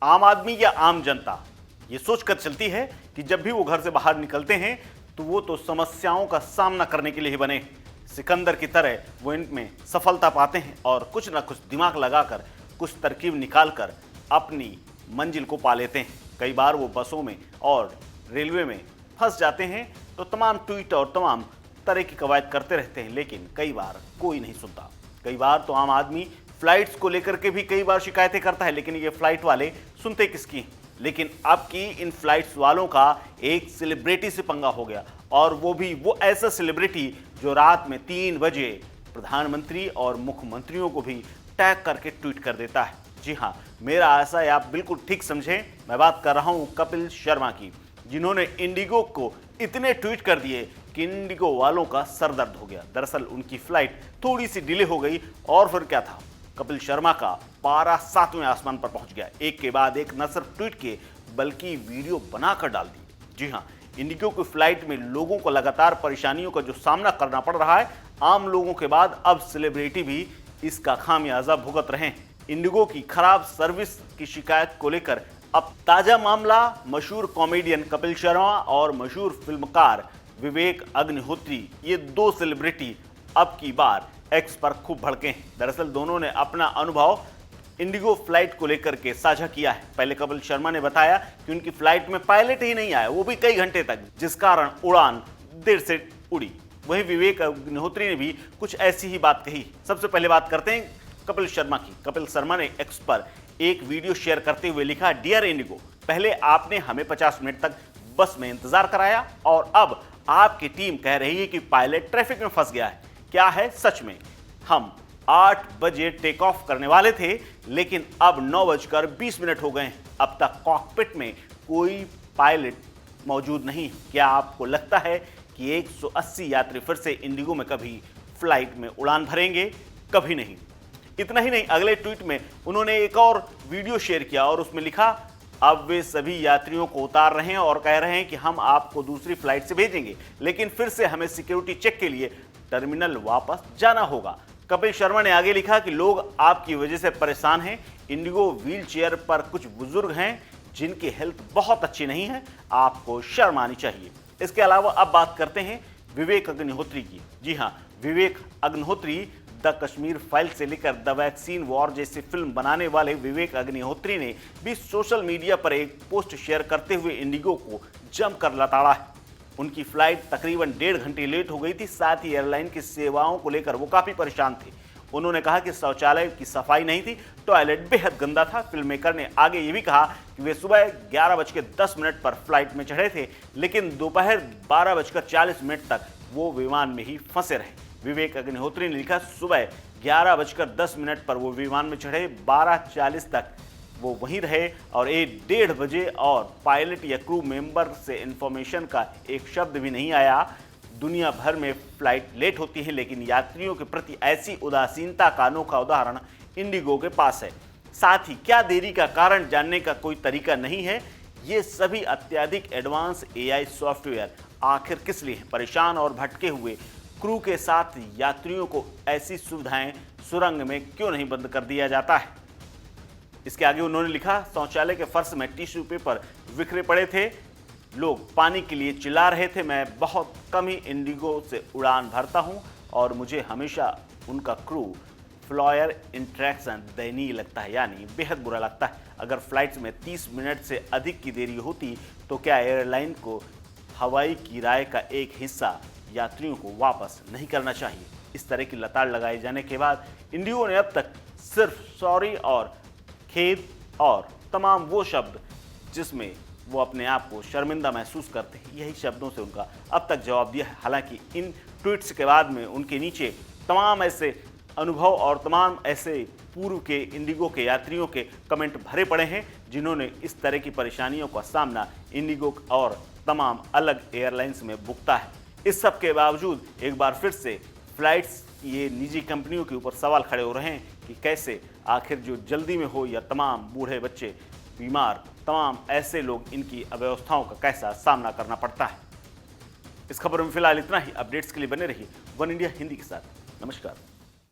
आम आदमी या आम जनता ये सोचकर चलती है कि जब भी वो घर से बाहर निकलते हैं तो वो तो समस्याओं का सामना करने के लिए ही बने। सिकंदर की तरह वो इनमें सफलता पाते हैं और कुछ ना कुछ दिमाग लगाकर, कुछ तरकीब निकालकर अपनी मंजिल को पा लेते हैं। कई बार वो बसों में और रेलवे में फंस जाते हैं तो तमाम ट्वीट और तमाम तरह की कवायद करते रहते हैं, लेकिन कई बार कोई नहीं सुनता। कई बार तो आम आदमी फ्लाइट्स को लेकर के भी कई बार शिकायतें करता है, लेकिन ये फ्लाइट वाले सुनते किसकी हैं। लेकिन अब की इन फ्लाइट्स वालों का एक सेलिब्रिटी से पंगा हो गया, और वो भी वो ऐसा सेलिब्रिटी जो रात में 3 बजे प्रधानमंत्री और मुख्यमंत्रियों को भी टैग करके ट्वीट कर देता है। जी हाँ, मेरा आशा है आप बिल्कुल ठीक समझें, मैं बात कर रहा हूं कपिल शर्मा की, जिन्होंने इंडिगो को इतने ट्वीट कर दिए कि इंडिगो वालों का सर दर्द हो गया। दरअसल उनकी फ्लाइट थोड़ी सी डिले हो गई और फिर क्या था, कपिल शर्मा का पारा 7वें आसमान पर पहुंच गया। एक के बाद एक न सिर्फ ट्वीट किए बल्कि वीडियो बनाकर डाल दिए। जी हाँ, इंडिगो की फ्लाइट में लोगों को लगातार परेशानियों का जो सामना करना पड़ रहा है, आम लोगों के बाद अब सेलिब्रिटी भी इसका खामियाजा भुगत रहे हैं। इंडिगो की खराब सर्विस की शिकायत को लेकर अब ताजा मामला मशहूर कॉमेडियन कपिल शर्मा और मशहूर फिल्मकार विवेक अग्निहोत्री, ये 2 सेलिब्रिटी अब की बार एक्स पर खूब भड़के हैं। दरअसल दोनों ने अपना अनुभव इंडिगो फ्लाइट को लेकर के साझा किया है। पहले कपिल शर्मा ने बताया कि उनकी फ्लाइट में पायलट ही नहीं आया, वो भी कई घंटे तक, जिस कारण उड़ान देर से उड़ी। वहीं विवेक अग्निहोत्री ने भी कुछ ऐसी ही बात कही। सबसे पहले बात करते हैं कपिल शर्मा की। कपिल शर्मा ने एक्स पर एक वीडियो शेयर करते हुए लिखा, डियर इंडिगो, पहले आपने हमें 50 मिनट तक बस में इंतजार कराया और अब आपकी टीम कह रही है कि पायलट ट्रैफिक में फंस गया है। क्या है सच में? हम 8 बजे टेक ऑफ करने वाले थे, लेकिन अब 9:20 हो गए हैं। अब तक कॉकपिट में कोई पायलट मौजूद नहीं। क्या आपको लगता है कि 180 यात्री फिर से इंडिगो में कभी फ्लाइट में उड़ान भरेंगे? कभी नहीं। इतना ही नहीं, अगले ट्वीट में उन्होंने एक और वीडियो शेयर किया और उसमें लिखा, अब वे सभी यात्रियों को उतार रहे हैं और कह रहे हैं कि हम आपको दूसरी फ्लाइट से भेजेंगे, लेकिन फिर से हमें सिक्योरिटी चेक के लिए टर्मिनल वापस जाना होगा। कपिल शर्मा ने आगे लिखा कि लोग आपकी वजह से परेशान हैं। इंडिगो व्हील चेयर पर कुछ बुजुर्ग हैं जिनकी हेल्थ बहुत अच्छी नहीं है, आपको शर्म आनी चाहिए। इसके अलावा अब बात करते हैं विवेक अग्निहोत्री की। जी हाँ, विवेक अग्निहोत्री द कश्मीर फाइल से लेकर द वैक्सीन वॉर जैसी फिल्म बनाने वाले विवेक अग्निहोत्री ने भी सोशल मीडिया पर एक पोस्ट शेयर करते हुए इंडिगो को जमकर लताड़ा है। उनकी फ्लाइट तकरीबन 1.5 घंटे लेट हो गई थी। साथ ही एयरलाइन की सेवाओं को लेकर वो काफ़ी परेशान थे। उन्होंने कहा कि शौचालय की सफाई नहीं थी, टॉयलेट बेहद गंदा था। फिल्म मेकर ने आगे ये भी कहा कि वे सुबह 11:10 पर फ्लाइट में चढ़े थे, लेकिन दोपहर 12:40 तक वो विमान में ही फंसे रहे। विवेक अग्निहोत्री ने लिखा, सुबह 11:10 पर वो विमान में चढ़े, 12:40 तक वो वहीं रहे और 1:30 बजे और पायलट या क्रू मेंबर से इंफॉर्मेशन का एक शब्द भी नहीं आया। दुनिया भर में फ्लाइट लेट होती है, लेकिन यात्रियों के प्रति ऐसी उदासीनता का अनोखा उदाहरण इंडिगो के पास है। साथ ही क्या देरी का कारण जानने का कोई तरीका नहीं है। ये सभी अत्यधिक एडवांस AI सॉफ्टवेयर आखिर किस लिए है? परेशान और भटके हुए क्रू के साथ यात्रियों को ऐसी सुविधाएं सुरंग में क्यों नहीं बंद कर दिया जाता है? इसके आगे उन्होंने लिखा, शौचालय के फर्श में टिश्यू पेपर बिखरे पड़े थे, लोग पानी के लिए चिल्ला रहे थे। मैं बहुत कम ही इंडिगो से उड़ान भरता हूं और मुझे हमेशा उनका क्रू फ्लायर इंटरेक्शन दयनीय लगता है, यानी बेहद बुरा लगता है। अगर फ्लाइट्स में 30 मिनट से अधिक की देरी होती तो क्या एयरलाइन को हवाई किराए का एक हिस्सा यात्रियों को वापस नहीं करना चाहिए? इस तरह की लताड़ लगाए जाने के बाद इंडिगो ने अब तक सिर्फ सॉरी और खेद और तमाम वो शब्द जिसमें वो अपने आप को शर्मिंदा महसूस करते हैं, यही शब्दों से उनका अब तक जवाब दिया है। हालांकि इन ट्वीट्स के बाद में उनके नीचे तमाम ऐसे अनुभव और तमाम ऐसे पूर्व के इंडिगो के यात्रियों के कमेंट भरे पड़े हैं जिन्होंने इस तरह की परेशानियों का सामना इंडिगो और तमाम अलग एयरलाइंस में भुगता है। इस सब के बावजूद एक बार फिर से फ्लाइट्स, ये निजी कंपनियों के ऊपर सवाल खड़े हो रहे हैं कि कैसे आखिर जो जल्दी में हो या तमाम बूढ़े बच्चे, बीमार, तमाम ऐसे लोग, इनकी अव्यवस्थाओं का कैसा सामना करना पड़ता है। इस खबर में फिलहाल इतना ही। अपडेट्स के लिए बने रहिए वन इंडिया हिंदी के साथ। नमस्कार।